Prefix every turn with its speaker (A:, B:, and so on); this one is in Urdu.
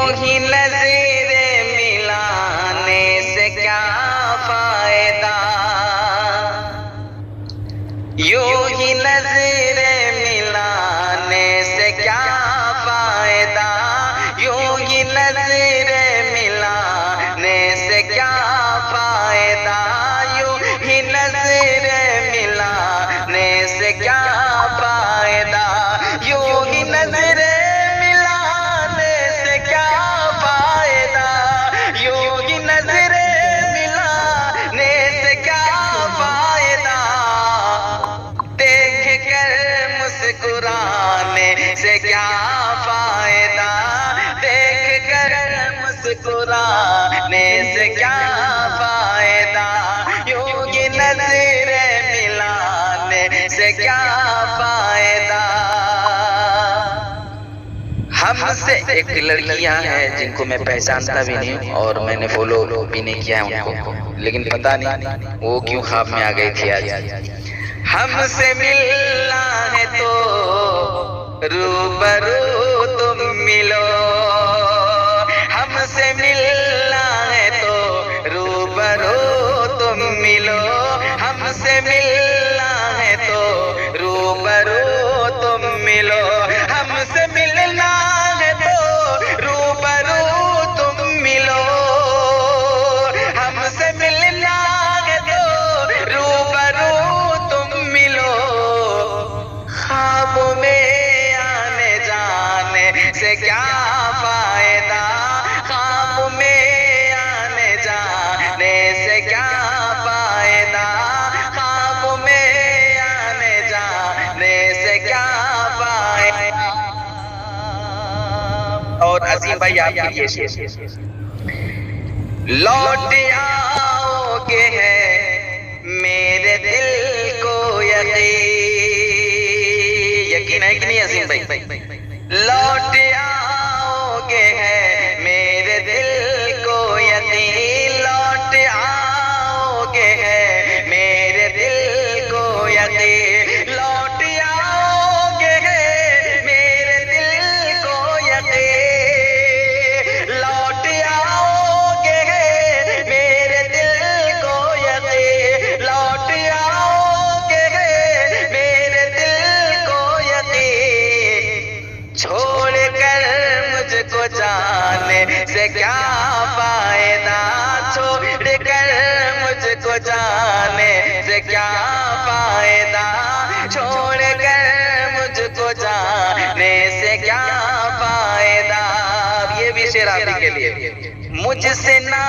A: یوں ہی نظر ملانے سے کیا فائدہ، یوں ہی نظر ملانے سے کیا فائدہ، یوں ہی نظر ملانے سے کیا فائدہ، یوں ہی نظر ملانے سے کیا فائدہ، یوں ہی نظر ملانے سے کیا فائدہ، یوں ہی نظر ملانے سے کیا فائدہ، دیکھ کر مسکرانے سے کیا فائدہ، دیکھ کر مسکرانے سے کیا فائدہ، یوں ہی نظر ملانے سے کیا فائدہ۔ ہم سے ایک لڑکیاں ہیں جن کو میں پہچانتا بھی نہیں ہوں اور میں نے فالو بھی نہیں کیا ہے ان کو، لیکن پتہ نہیں وہ کیوں خواب میں آ گئی تھی آج۔ ہم سے ملنا ہے تو روبرو تم ملو، ہم سے ملنا ہے تو روبرو تم ملو، ہم سے ملنا ہے تو روبرو تم ملو، ہم سے ملنا ہے تو روبرو تم ملو، ہم سے ملنا ہے تو روبرو تم ملو، خوابوں میں آنے جانے سے کیا فائدہ، خواب میں آنے جانے سے کیا فائدہ، خواب میں آنے جانے سے کیا فائدہ۔ اور عظیم بھائی آپ کے لیے شعر، لوٹ آؤ گے ہے میرے دل کو یقین ہے کہ نہیں عظیم بھائی، لوٹ آؤ گے ہے میرے دل کو یقین، لوٹ آؤ گے ہے میرے دل کو یقین، لوٹ آؤ گے ہے میرے دل کو یقین، لوٹ آؤ گے ہے میرے دل کو یقین، لوٹ آؤ گے ہے میرے دل کو یقین، چھوڑ کر مجھ کو جانے سے کیا فائدہ، چھوڑ کر مجھ کو جانے سے کیا فائدہ، چھوڑ کر مجھ کو جانے سے کیا فائدہ۔ یہ بھی شعر آپ ہی کے لیے، مجھ سے نہ